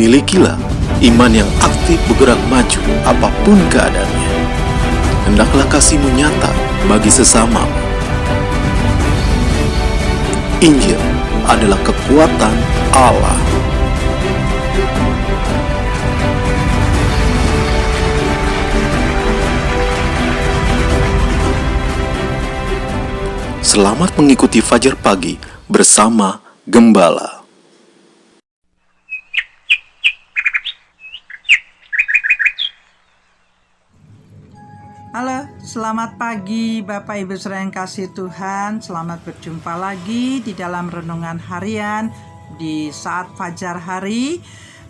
Milikilah iman yang aktif bergerak maju apapun keadaannya. Hendaklah kasihmu nyata bagi sesama. Injil adalah kekuatan Allah. Selamat mengikuti Fajar Pagi bersama Gembala. Halo, selamat pagi Bapak Ibu Saudara yang kasih Tuhan. Selamat berjumpa lagi di dalam renungan harian di saat fajar hari.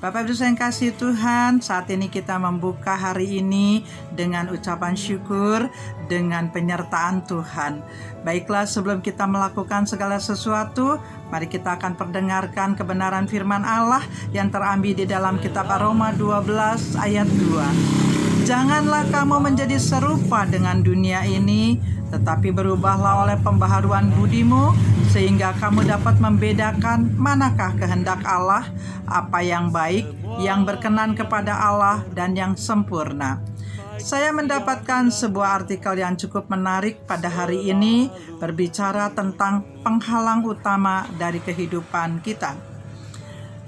Bapak Ibu Saudara yang kasih Tuhan, saat ini kita membuka hari ini dengan ucapan syukur, dengan penyertaan Tuhan. Baiklah, sebelum kita melakukan segala sesuatu, mari kita akan perdengarkan kebenaran firman Allah yang terambil di dalam kitab Roma 12 ayat 2. Janganlah kamu menjadi serupa dengan dunia ini, tetapi berubahlah oleh pembaharuan budimu, sehingga kamu dapat membedakan manakah kehendak Allah, apa yang baik, yang berkenan kepada Allah, dan yang sempurna. Saya mendapatkan sebuah artikel yang cukup menarik pada hari ini, berbicara tentang penghalang utama dari kehidupan kita.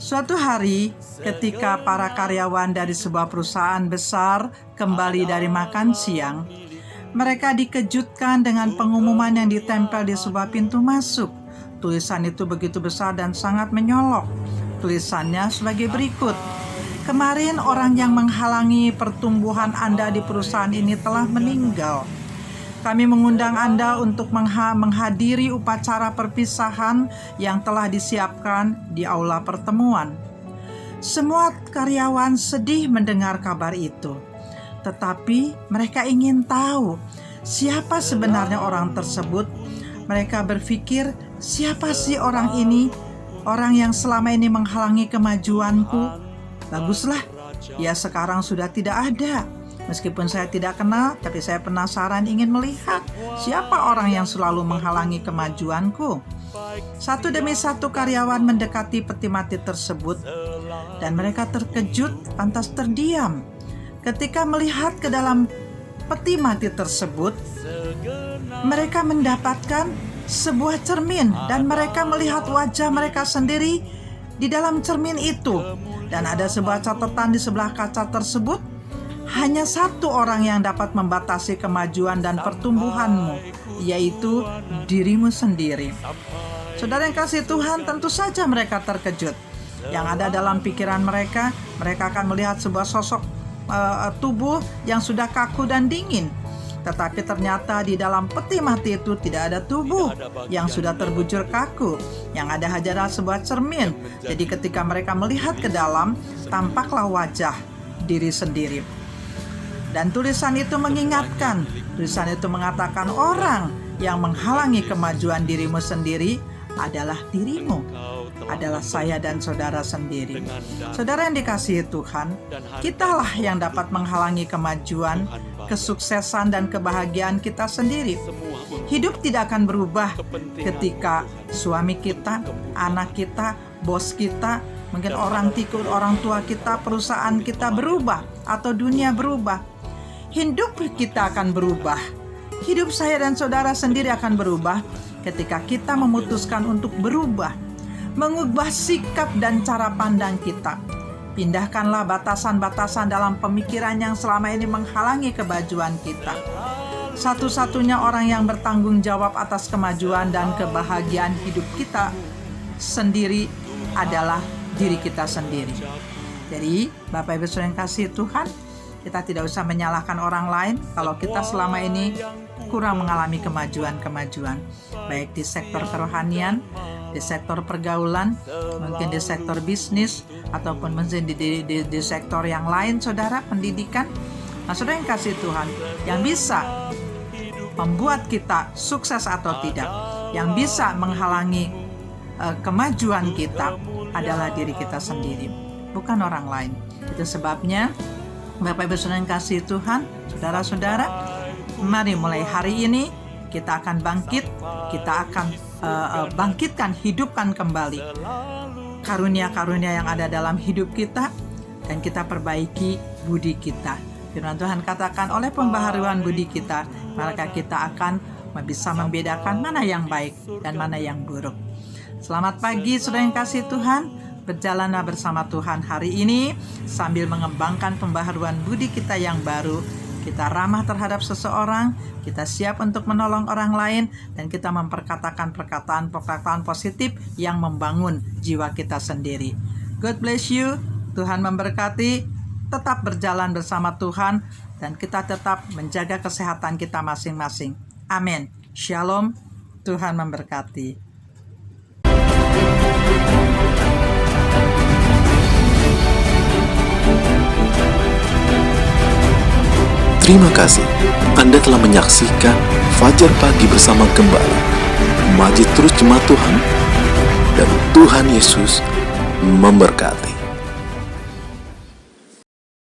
Suatu hari, ketika para karyawan dari sebuah perusahaan besar kembali dari makan siang, mereka dikejutkan dengan pengumuman yang ditempel di sebuah pintu masuk. Tulisan itu begitu besar dan sangat menyolok. Tulisannya sebagai berikut: "Kemarin orang yang menghalangi pertumbuhan Anda di perusahaan ini telah meninggal. Kami mengundang Anda untuk menghadiri upacara perpisahan yang telah disiapkan di aula pertemuan." Semua karyawan sedih mendengar kabar itu, tetapi mereka ingin tahu siapa sebenarnya orang tersebut. Mereka berpikir, siapa sih orang ini? Orang yang selama ini menghalangi kemajuanku. Baguslah, ia sekarang sudah tidak ada. Meskipun saya tidak kenal, tapi saya penasaran ingin melihat siapa orang yang selalu menghalangi kemajuanku. Satu demi satu karyawan mendekati peti mati tersebut, dan mereka terkejut lantas terdiam. Ketika melihat ke dalam peti mati tersebut, mereka mendapatkan sebuah cermin, dan mereka melihat wajah mereka sendiri di dalam cermin itu. Dan ada sebuah catatan di sebelah kaca tersebut: hanya satu orang yang dapat membatasi kemajuan dan pertumbuhanmu, yaitu dirimu sendiri. Saudara yang kasih Tuhan, tentu saja mereka terkejut. Yang ada dalam pikiran mereka akan melihat sebuah sosok tubuh yang sudah kaku dan dingin. Tetapi ternyata di dalam peti mati itu tidak ada tubuh yang sudah terbujur kaku. Yang ada hanyalah sebuah cermin. Jadi ketika mereka melihat ke dalam, tampaklah wajah diri sendiri. Dan tulisan itu mengingatkan, tulisan itu mengatakan orang yang menghalangi kemajuan dirimu sendiri adalah dirimu, adalah saya dan saudara sendiri. Saudara yang dikasihi Tuhan, kitalah yang dapat menghalangi kemajuan, kesuksesan dan kebahagiaan kita sendiri. Hidup tidak akan berubah ketika suami kita, anak kita, bos kita, mungkin orang tua kita, perusahaan kita berubah, atau dunia berubah. Hidup kita akan berubah. Hidup saya dan saudara sendiri akan berubah ketika kita memutuskan untuk berubah, mengubah sikap dan cara pandang kita. Pindahkanlah batasan-batasan dalam pemikiran yang selama ini menghalangi kemajuan kita. Satu-satunya orang yang bertanggung jawab atas kemajuan dan kebahagiaan hidup kita sendiri adalah diri kita sendiri. Jadi, Bapak Ibu Saudara yang kasih Tuhan, kita tidak usah menyalahkan orang lain kalau kita selama ini kurang mengalami kemajuan-kemajuan, baik di sektor kerohanian, di sektor pergaulan, mungkin di sektor bisnis, ataupun mungkin di sektor yang lain, saudara, pendidikan. Nah, saudara yang kasih Tuhan, yang bisa membuat kita sukses atau tidak, yang bisa menghalangi kemajuan kita adalah diri kita sendiri, bukan orang lain. Itu sebabnya Bapak Ibu Saudara yang kasih Tuhan, saudara-saudara, mari mulai hari ini kita akan bangkit, kita akan bangkitkan, hidupkan kembali karunia-karunia yang ada dalam hidup kita, dan kita perbaiki budi kita. Firman Tuhan katakan, oleh pembaharuan budi kita, maka kita akan bisa membedakan mana yang baik dan mana yang buruk. Selamat pagi saudara yang kasih Tuhan. Berjalanlah bersama Tuhan hari ini sambil mengembangkan pembaharuan budi kita yang baru. Kita ramah terhadap seseorang, kita siap untuk menolong orang lain, dan kita memperkatakan perkataan-perkataan positif yang membangun jiwa kita sendiri. God bless you. Tuhan memberkati. Tetap berjalan bersama Tuhan, dan kita tetap menjaga kesehatan kita masing-masing. Amin. Shalom. Tuhan memberkati. Terima kasih Anda telah menyaksikan Fajar Pagi bersama Gembala. Maju terus jemaat Tuhan, dan Tuhan Yesus memberkati.